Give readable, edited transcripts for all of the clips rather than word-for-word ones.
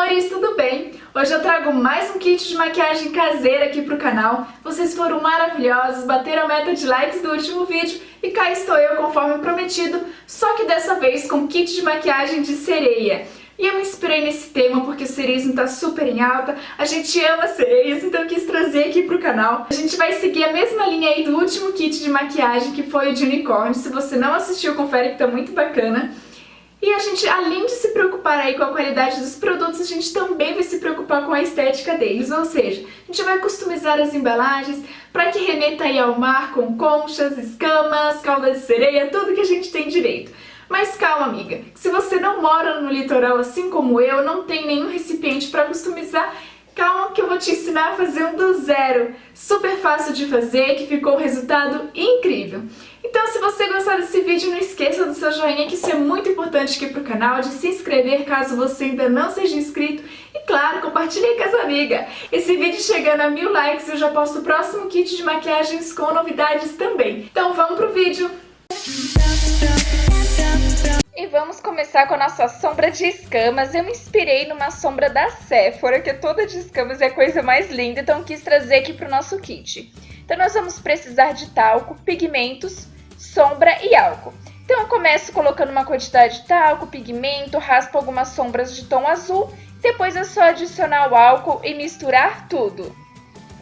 amores, tudo bem? Hoje eu trago mais um kit de maquiagem caseira aqui pro canal. Vocês foram maravilhosos, bateram a meta de likes do último vídeo e cá estou eu conforme prometido, só que dessa vez com kit de maquiagem de sereia. E eu me inspirei nesse tema porque o sereísmo tá super em alta, a gente ama sereias, então eu quis trazer aqui pro canal. A gente vai seguir a mesma linha aí do último kit de maquiagem que foi o de unicórnio. Se você não assistiu, confere que tá muito bacana. E a gente, além de se preocupar aí com a qualidade dos produtos, a gente também vai se preocupar com a estética deles, ou seja, a gente vai customizar as embalagens para que remeta aí ao mar com conchas, escamas, caudas de sereia, tudo que a gente tem direito. Mas calma, amiga, que se você não mora no litoral assim como eu, não tem nenhum recipiente para customizar, calma que eu vou te ensinar a fazer um do zero. Super fácil de fazer, que ficou um resultado incrível. Então, se você gostar desse vídeo, não esqueça do seu joinha, que isso é muito importante aqui pro canal, de se inscrever caso você ainda não seja inscrito e, claro, compartilhe com as amigas. Esse vídeo chegando a 1000 likes, eu já posto o próximo kit de maquiagens com novidades também. Então, vamos pro vídeo! E vamos começar com a nossa sombra de escamas. Eu me inspirei numa sombra da Sephora, que é toda de escamas e é a coisa mais linda, então quis trazer aqui pro nosso kit. Então nós vamos precisar de talco, pigmentos, sombra e álcool. Então eu começo colocando uma quantidade de talco, pigmento, raspo algumas sombras de tom azul, depois é só adicionar o álcool e misturar tudo.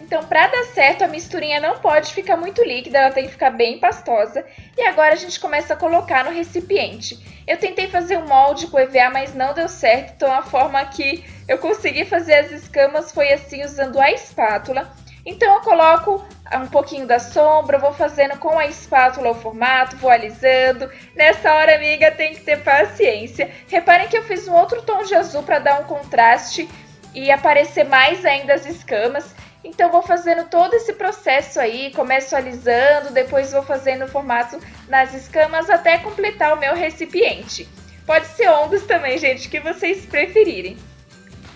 Então, para dar certo, a misturinha não pode ficar muito líquida, ela tem que ficar bem pastosa. E agora a gente começa a colocar no recipiente. Eu tentei fazer um molde com EVA, mas não deu certo, então a forma que eu consegui fazer as escamas foi assim, usando a espátula. Então eu coloco um pouquinho da sombra, vou fazendo com a espátula o formato, vou alisando. Nessa hora, amiga, tem que ter paciência. Reparem que eu fiz um outro tom de azul para dar um contraste e aparecer mais ainda as escamas. Então vou fazendo todo esse processo aí, começo alisando, depois vou fazendo o formato nas escamas até completar o meu recipiente. Pode ser ondas também, gente, que vocês preferirem.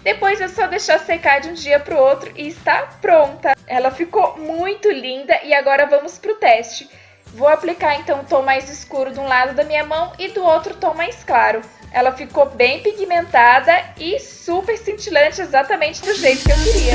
Depois é só deixar secar de um dia para o outro e está pronta. Ela ficou muito linda e agora vamos para o teste. Vou aplicar então o tom mais escuro de um lado da minha mão e do outro tom mais claro. Ela ficou bem pigmentada e super cintilante, exatamente do jeito que eu queria.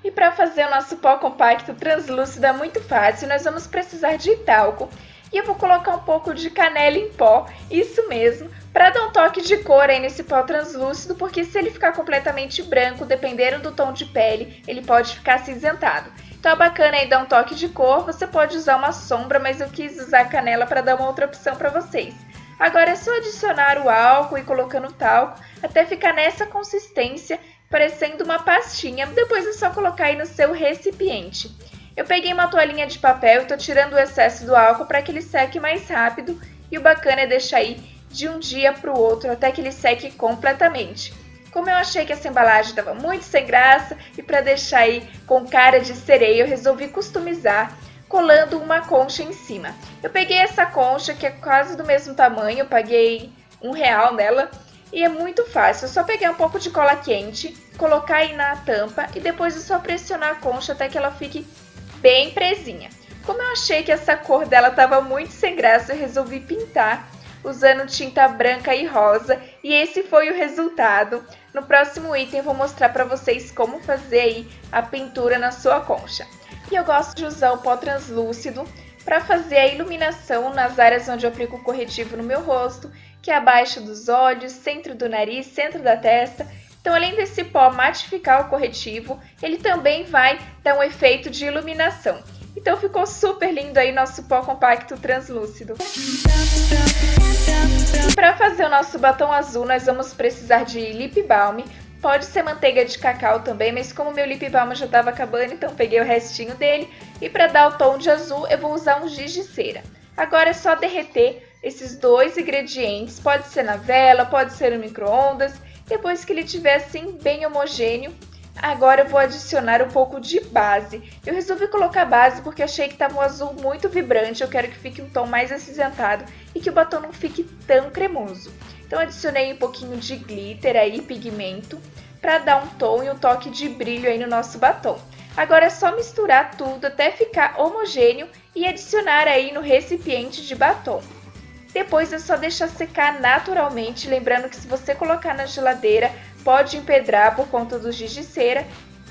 E para fazer o nosso pó compacto translúcido é muito fácil, nós vamos precisar de talco. E eu vou colocar um pouco de canela em pó, isso mesmo, para dar um toque de cor aí nesse pó translúcido, porque se ele ficar completamente branco, dependendo do tom de pele, ele pode ficar acinzentado. Então é bacana aí dar um toque de cor, você pode usar uma sombra, mas eu quis usar canela para dar uma outra opção para vocês. Agora é só adicionar o álcool e colocando o talco, até ficar nessa consistência, parecendo uma pastinha. Depois é só colocar aí no seu recipiente. Eu peguei uma toalhinha de papel e tô tirando o excesso do álcool para que ele seque mais rápido. E o bacana é deixar aí de um dia para o outro até que ele seque completamente. Como eu achei que essa embalagem estava muito sem graça e para deixar aí com cara de sereia, eu resolvi customizar colando uma concha em cima. Eu peguei essa concha que é quase do mesmo tamanho, eu paguei R$1 nela. E é muito fácil, é só pegar um pouco de cola quente, colocar aí na tampa e depois é só pressionar a concha até que ela fique bem presinha. Como eu achei que essa cor dela estava muito sem graça, eu resolvi pintar usando tinta branca e rosa e esse foi o resultado. No próximo item eu vou mostrar para vocês como fazer aí a pintura na sua concha. E eu gosto de usar o pó translúcido para fazer a iluminação nas áreas onde eu aplico o corretivo no meu rosto, que é abaixo dos olhos, centro do nariz, centro da testa. Então, além desse pó matificar o corretivo, ele também vai dar um efeito de iluminação. Então, ficou super lindo aí nosso pó compacto translúcido. E para fazer o nosso batom azul, nós vamos precisar de lip balm. Pode ser manteiga de cacau também, mas como meu lip balm já estava acabando, então peguei o restinho dele. E para dar o tom de azul, eu vou usar um giz de cera. Agora é só derreter esses dois ingredientes, pode ser na vela, pode ser no micro-ondas. Depois que ele estiver assim bem homogêneo, agora eu vou adicionar um pouco de base. Eu resolvi colocar base porque achei que estava um azul muito vibrante, eu quero que fique um tom mais acinzentado e que o batom não fique tão cremoso. Então adicionei um pouquinho de glitter aí, pigmento, para dar um tom e um toque de brilho aí no nosso batom. Agora é só misturar tudo até ficar homogêneo e adicionar aí no recipiente de batom. Depois é só deixar secar naturalmente, lembrando que se você colocar na geladeira pode empedrar por conta do giz de cera.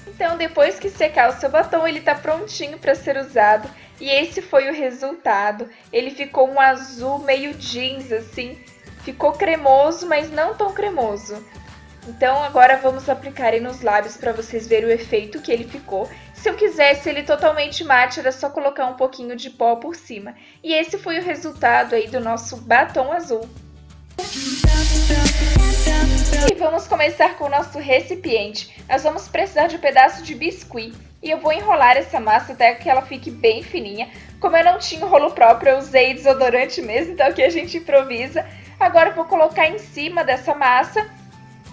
Então depois que secar o seu batom, ele está prontinho para ser usado. E esse foi o resultado. Ele ficou um azul meio jeans assim, ficou cremoso, mas não tão cremoso. Então agora vamos aplicar ele nos lábios para vocês verem o efeito que ele ficou. Se eu quisesse ele totalmente mate, era só colocar um pouquinho de pó por cima. E esse foi o resultado aí do nosso batom azul. E vamos começar com o nosso recipiente. Nós vamos precisar de um pedaço de biscuit. E eu vou enrolar essa massa até que ela fique bem fininha. Como eu não tinha rolo próprio, eu usei desodorante mesmo, então aqui a gente improvisa. Agora eu vou colocar em cima dessa massa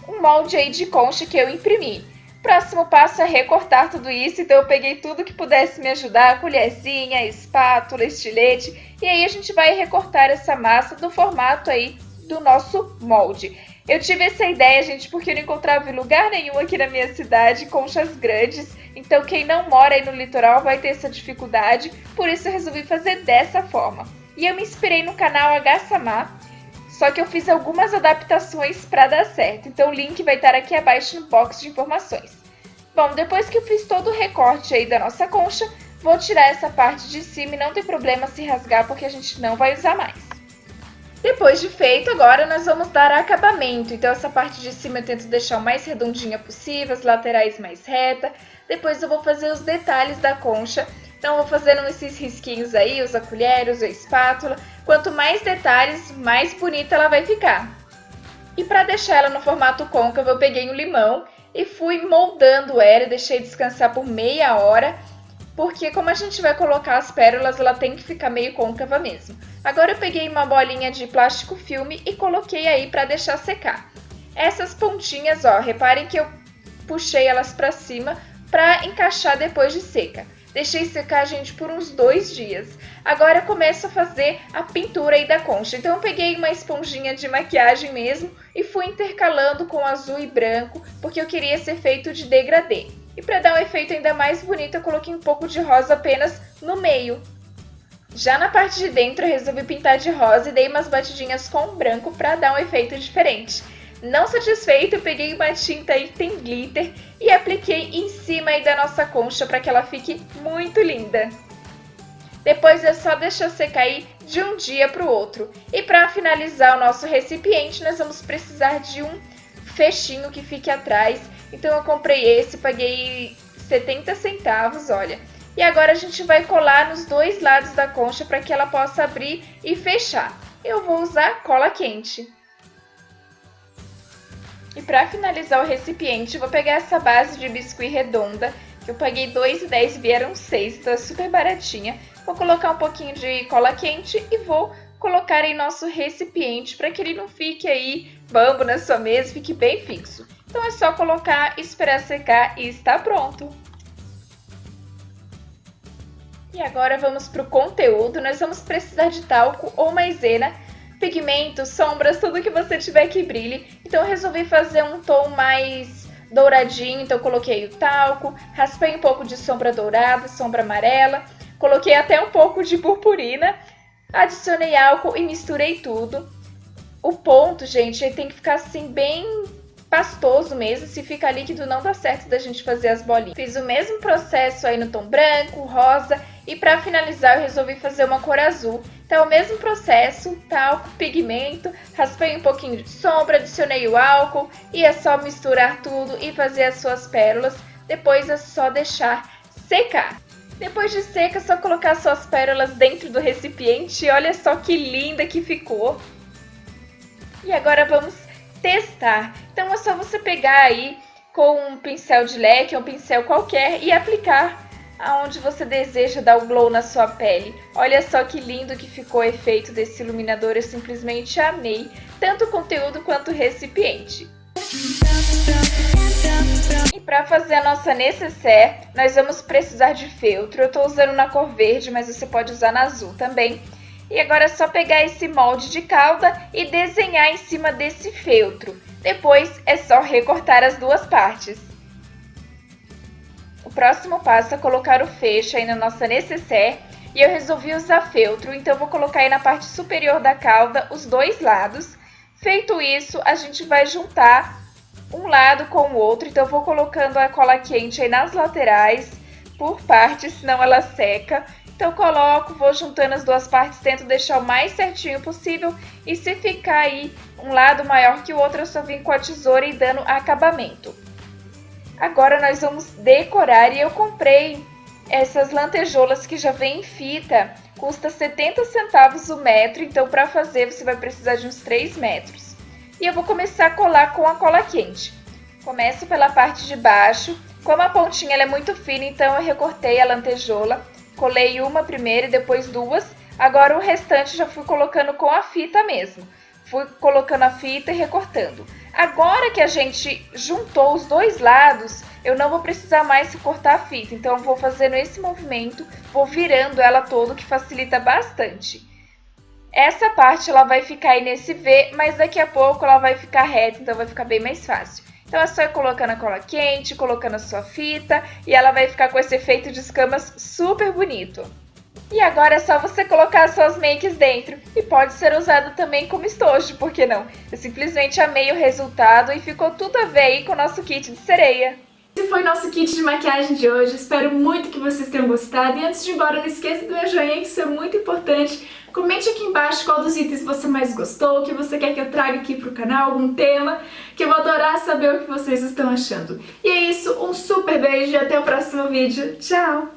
um molde aí de concha que eu imprimi. Próximo passo é recortar tudo isso, então eu peguei tudo que pudesse me ajudar, colherzinha, espátula, estilete, e aí a gente vai recortar essa massa do formato aí do nosso molde. Eu tive essa ideia, gente, porque eu não encontrava em lugar nenhum aqui na minha cidade conchas grandes, então quem não mora aí no litoral vai ter essa dificuldade, por isso eu resolvi fazer dessa forma. E eu me inspirei no canal H-Sama, só que eu fiz algumas adaptações para dar certo, então o link vai estar aqui abaixo no box de informações. Bom, depois que eu fiz todo o recorte aí da nossa concha, vou tirar essa parte de cima e não tem problema se rasgar porque a gente não vai usar mais. Depois de feito, agora nós vamos dar acabamento, então essa parte de cima eu tento deixar o mais redondinha possível, as laterais mais reta. Depois eu vou fazer os detalhes da concha. Então, eu vou fazendo esses risquinhos aí, usa a colher, usa a espátula. Quanto mais detalhes, mais bonita ela vai ficar. E para deixar ela no formato côncavo, eu peguei um limão e fui moldando ela e deixei descansar por meia hora. Porque como a gente vai colocar as pérolas, ela tem que ficar meio côncava mesmo. Agora eu peguei uma bolinha de plástico filme e coloquei aí para deixar secar. Essas pontinhas, ó, reparem que eu puxei elas para cima para encaixar depois de seca. Deixei secar, gente, por uns 2 dias. Agora eu começo a fazer a pintura aí da concha. Então eu peguei uma esponjinha de maquiagem mesmo e fui intercalando com azul e branco, porque eu queria esse efeito de degradê. E para dar um efeito ainda mais bonito, eu coloquei um pouco de rosa apenas no meio. Já na parte de dentro eu resolvi pintar de rosa e dei umas batidinhas com branco para dar um efeito diferente. Não satisfeito, eu peguei uma tinta aí que tem glitter e apliquei em cima aí da nossa concha para que ela fique muito linda. Depois é só deixar secar aí de um dia para o outro. E para finalizar o nosso recipiente, nós vamos precisar de um fechinho que fique atrás. Então eu comprei esse, paguei 70 centavos, olha. E agora a gente vai colar nos 2 lados da concha para que ela possa abrir e fechar. Eu vou usar cola quente. E para finalizar o recipiente, eu vou pegar essa base de biscuit redonda, que eu paguei R$2,10 e vieram 6, então é super baratinha. Vou colocar um pouquinho de cola quente e vou colocar em nosso recipiente para que ele não fique aí bambo na sua mesa, fique bem fixo. Então é só colocar, esperar secar e está pronto. E agora vamos para o conteúdo. Nós vamos precisar de talco ou maisena, pigmentos, sombras, tudo que você tiver que brilhe. Então eu resolvi fazer um tom mais douradinho, então eu coloquei o talco, raspei um pouco de sombra dourada, sombra amarela, coloquei até um pouco de purpurina, adicionei álcool e misturei tudo. O ponto, gente, ele tem que ficar assim bem pastoso mesmo, se fica líquido não dá certo da gente fazer as bolinhas. Fiz o mesmo processo aí no tom branco, rosa e para finalizar eu resolvi fazer uma cor azul. Então o mesmo processo, talco, pigmento, raspei um pouquinho de sombra, adicionei o álcool e é só misturar tudo e fazer as suas pérolas. Depois é só deixar secar. Depois de seca é só colocar suas pérolas dentro do recipiente e olha só que linda que ficou. E agora vamos testar. Então é só você pegar aí com um pincel de leque ou um pincel qualquer e aplicar aonde você deseja dar o glow na sua pele. Olha só que lindo que ficou o efeito desse iluminador, eu simplesmente amei, tanto o conteúdo quanto o recipiente. E para fazer a nossa nécessaire, nós vamos precisar de feltro. Eu estou usando na cor verde, mas você pode usar na azul também. E agora é só pegar esse molde de cauda e desenhar em cima desse feltro. Depois é só recortar as 2 partes. O próximo passo é colocar o fecho aí na nossa nécessaire. e eu resolvi usar feltro, então eu vou colocar aí na parte superior da cauda os dois lados. Feito isso, a gente vai juntar um lado com o outro, então eu vou colocando a cola quente aí nas laterais, por partes, senão ela seca. Então eu coloco, vou juntando as duas partes, tento deixar o mais certinho possível, e se ficar aí um lado maior que o outro, eu só vim com a tesoura e dando acabamento. Agora nós vamos decorar, e eu comprei essas lantejoulas que já vem em fita, custa 70 centavos o metro, então para fazer você vai precisar de uns 3 metros. E eu vou começar a colar com a cola quente. Começo pela parte de baixo, como a pontinha ela é muito fina, então eu recortei a lantejoula, colei uma primeiro e depois duas, agora o restante já fui colocando com a fita mesmo. Fui colocando a fita e recortando. Agora que a gente juntou os dois lados, eu não vou precisar mais cortar a fita, então eu vou fazendo esse movimento, vou virando ela todo, que facilita bastante. Essa parte ela vai ficar aí nesse V, mas daqui a pouco ela vai ficar reta, então vai ficar bem mais fácil. Então é só ir colocando a cola quente, colocando a sua fita, e ela vai ficar com esse efeito de escamas super bonito. E agora é só você colocar as suas makes dentro, e pode ser usado também como estojo, por que não? Eu simplesmente amei o resultado e ficou tudo a ver aí com o nosso kit de sereia. Esse foi nosso kit de maquiagem de hoje, espero muito que vocês tenham gostado. E antes de ir embora, não esqueça do meu joinha, que isso é muito importante. Comente aqui embaixo qual dos itens você mais gostou, o que você quer que eu traga aqui pro canal, algum tema, que eu vou adorar saber o que vocês estão achando. E é isso, um super beijo e até o próximo vídeo. Tchau!